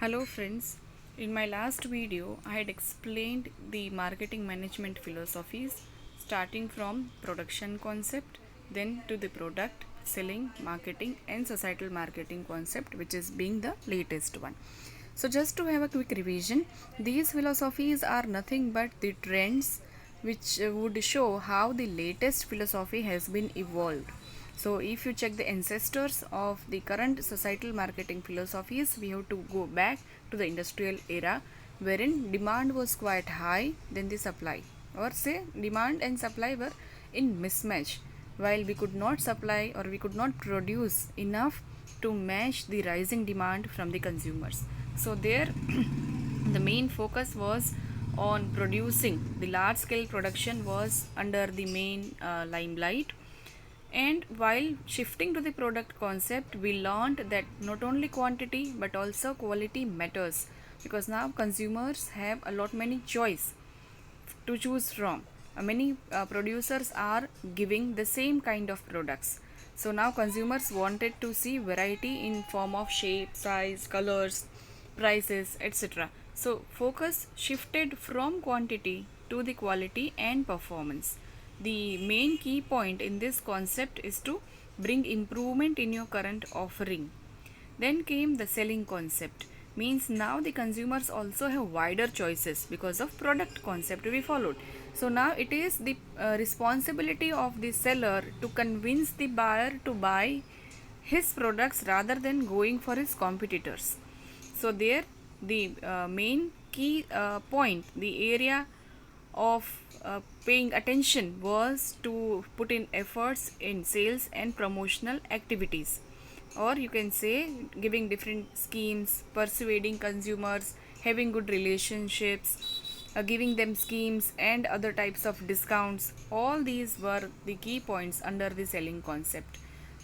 Hello friends, in my last video I had explained the marketing management philosophies starting from production concept, then to the product, selling, marketing and societal marketing concept, which is being the latest one. So just to have a quick revision, these philosophies are nothing but the trends which would show how the latest philosophy has been evolved. So if you check the ancestors of the current societal marketing philosophies, we have to go back to the industrial era wherein demand was quite high than the supply, or say demand and supply were in mismatch, while we could not supply or we could not produce enough to match the rising demand from the consumers. So there the main focus was on producing. The large scale production was under the main limelight, and while shifting to the product concept, we learned that not only quantity but also quality matters, because now consumers have a lot many choice to choose from. Many producers are giving the same kind of products. So now consumers wanted to see variety in form of shape, size, colors, prices, etc. So focus shifted from quantity to the quality and performance. The main key point in this concept is to bring improvement in your current offering. Then came the selling concept. Means now the consumers also have wider choices because of product concept we followed. So now it is the responsibility of the seller to convince the buyer to buy his products rather than going for his competitors. So there the main key point, the area of paying attention was to put in efforts in sales and promotional activities, or you can say giving different schemes, persuading consumers, having good relationships, giving them schemes and other types of discounts. All these were the key points under the selling concept.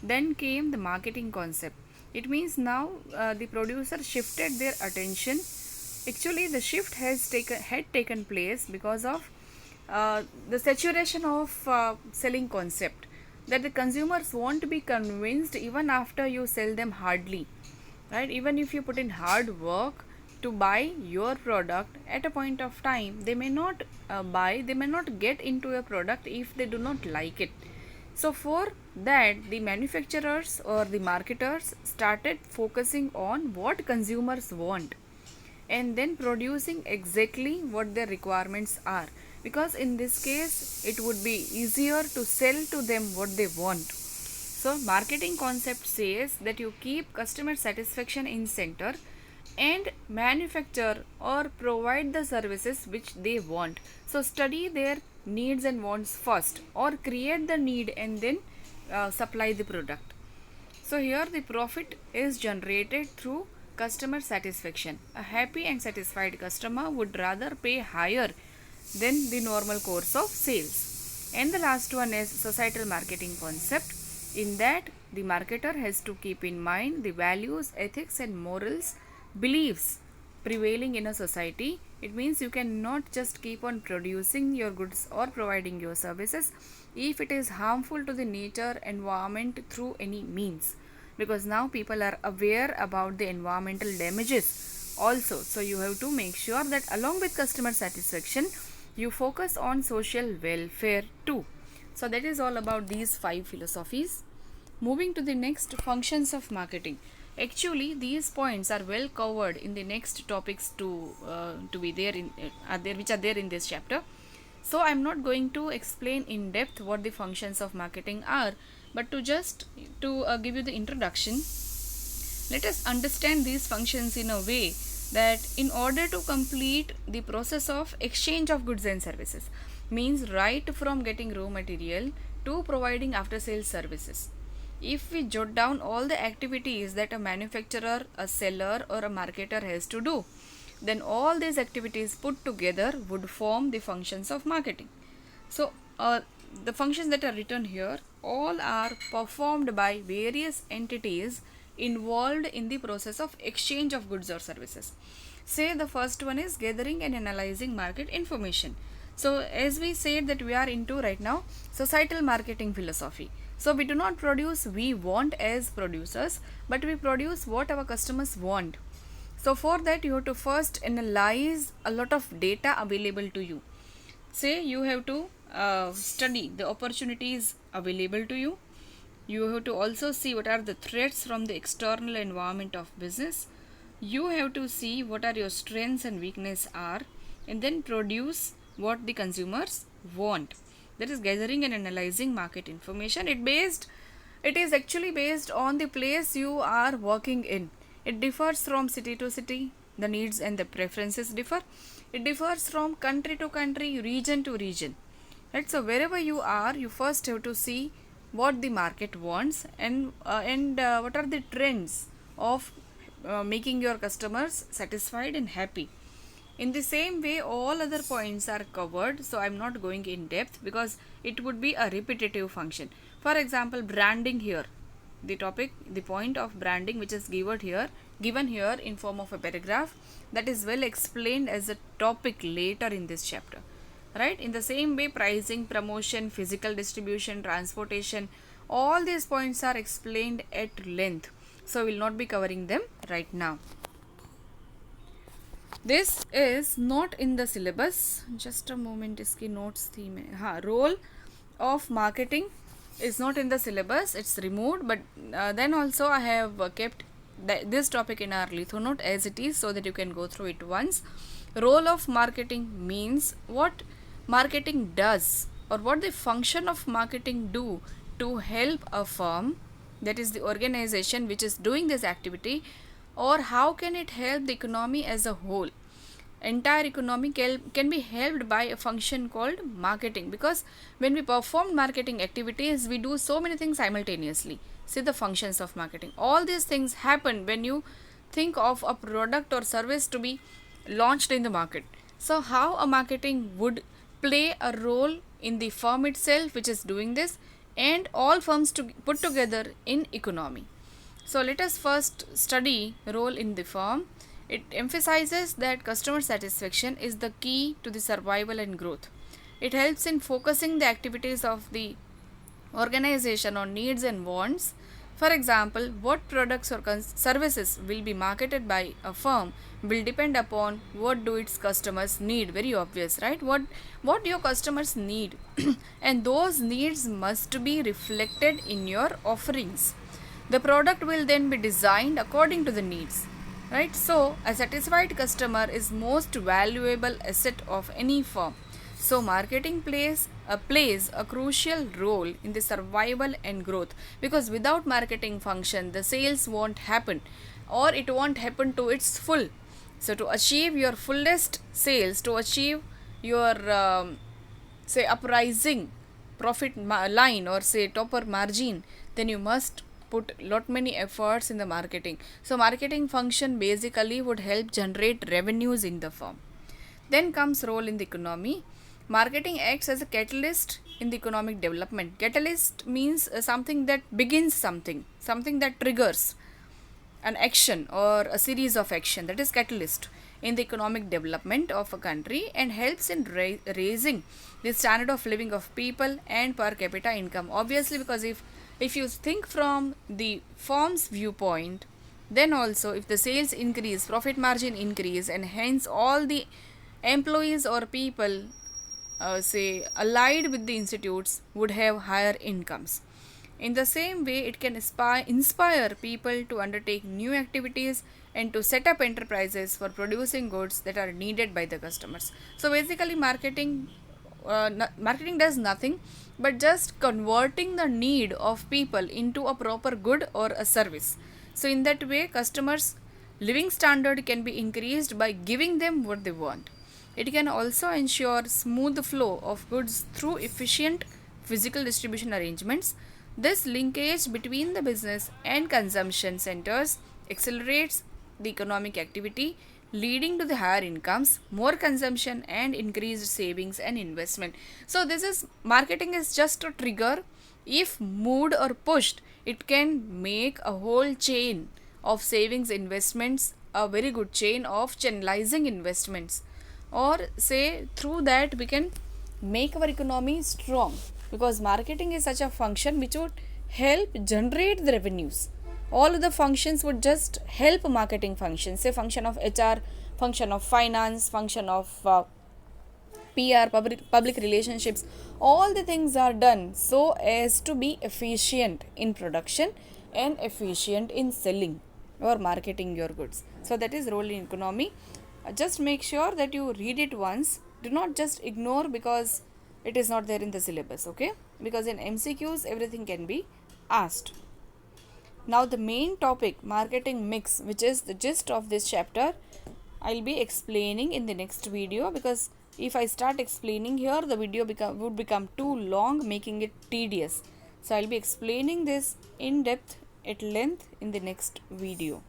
Then came the marketing concept. It means now the producer shifted their attention. Actually the shift had taken place because of the saturation of selling concept, that the consumers won't be convinced even after you sell them hardly, right? Even if you put in hard work to buy your product, at a point of time they may not buy, they may not get into a product if they do not like it. So for that the manufacturers or the marketers started focusing on what consumers want and then producing exactly what their requirements are, because in this case it would be easier to sell to them what they want. So marketing concept says that you keep customer satisfaction in center and manufacture or provide the services which they want. So study their needs and wants first, or create the need and then supply the product. So here the profit is generated through customer satisfaction. A happy and satisfied customer would rather pay higher than the normal course of sales. And the last one is societal marketing concept. In that the marketer has to keep in mind the values, ethics and morals, beliefs prevailing in a society. It means you cannot just keep on producing your goods or providing your services if it is harmful to the nature, environment through any means, because now people are aware about the environmental damages also. So you have to make sure that along with customer satisfaction you focus on social welfare too. So that is all about these 5 philosophies. Moving to the next, functions of marketing. Actually these points are well covered in the next topics to be there in which are there in this chapter. So I'm not going to explain in depth what the functions of marketing are, but to give you the introduction, let us understand these functions in a way that in order to complete the process of exchange of goods and services, means right from getting raw material to providing after sales services, if we jot down all the activities that a manufacturer, a seller or a marketer has to do, then all these activities put together would form the functions of marketing. So the functions that are written here all are performed by various entities involved in the process of exchange of goods or services. Say the first one is gathering and analyzing market information. So as we said that we are into right now societal marketing philosophy. So we do not produce we want as producers, but we produce what our customers want. So for that you have to first analyze a lot of data available to you. Say you have to study the opportunities available to you. You have to also see what are the threats from the external environment of business. You have to see what are your strengths and weaknesses are, and then produce what the consumers want. That is gathering and analyzing market information. It is actually based on the place you are working in. It differs from city to city. The needs and the preferences differ. It differs from country to country, region to region. Right? So wherever you are, you first have to see what the market wants, and what are the trends of making your customers satisfied and happy. In the same way, all other points are covered, so I'm not going in depth because it would be a repetitive function. For example, branding here. The point of branding which is given here in form of a paragraph, that is well explained as a topic later in this chapter. Right? In the same way, pricing, promotion, physical distribution, transportation, all these points are explained at length. So, we will not be covering them right now. This is not in the syllabus. Just a moment, iski notes thi mein. Role of marketing is not in the syllabus. It's removed, but then also I have kept this topic in our litho note as it is, so that you can go through it once. Role of marketing means what marketing does, or what the function of marketing do to help a firm, that is the organization which is doing this activity, or how can it help the economy as a whole. Entire economy can be helped by a function called marketing, because when we perform marketing activities, we do so many things simultaneously. See the functions of marketing. All these things happen when you think of a product or service to be launched in the market. So how a marketing would play a role in the firm itself which is doing this, and all firms to put together in economy. So let us first study role in the firm. It emphasizes that customer satisfaction is the key to the survival and growth. It helps in focusing the activities of the organization on needs and wants. For example, what products or services will be marketed by a firm will depend upon what do its customers need. Very obvious, right? What your customers need and those needs must be reflected in your offerings. The product will then be designed according to the needs. Right? So, a satisfied customer is most valuable asset of any firm. So, marketing plays a crucial role in the survival and growth, because without marketing function, the sales won't happen, or it won't happen to its full. So, to achieve your fullest sales, to achieve your say uprising profit line, or say topper margin, then you must put lot many efforts in the marketing. So marketing function basically would help generate revenues in the firm. Then comes role in the economy. Marketing acts as a catalyst in the economic development. Catalyst means something that begins something that triggers an action or a series of action, that is catalyst in the economic development of a country, and helps in raising the standard of living of people and per capita income. Obviously, because if you think from the firm's viewpoint, then also if the sales increase, profit margin increase, and hence all the employees or people say allied with the institutes would have higher incomes. In the same way, it can inspire people to undertake new activities and to set up enterprises for producing goods that are needed by the customers. So basically marketing does nothing but just converting the need of people into a proper good or a service. So in that way, customers' living standard can be increased by giving them what they want. It can also ensure smooth flow of goods through efficient physical distribution arrangements. This linkage between the business and consumption centers accelerates the economic activity, leading to the higher incomes, more consumption, and increased savings and investment. So marketing is just a trigger. If moved or pushed, it can make a whole chain of savings, investments, a very good chain of channelizing investments, or say through that we can make our economy strong, because marketing is such a function which would help generate the revenues. All of the functions would just help marketing functions, say function of HR, function of finance, function of PR, public relationships. All the things are done so as to be efficient in production and efficient in selling or marketing your goods. So that is role in economy. Just make sure that you read it once. Do not just ignore because it is not there in the syllabus, okay? Because in MCQs everything can be asked. Now the main topic, marketing mix, which is the gist of this chapter, I'll be explaining in the next video, because if I start explaining here, the video would become too long, making it tedious. So I'll be explaining this in depth at length in the next video.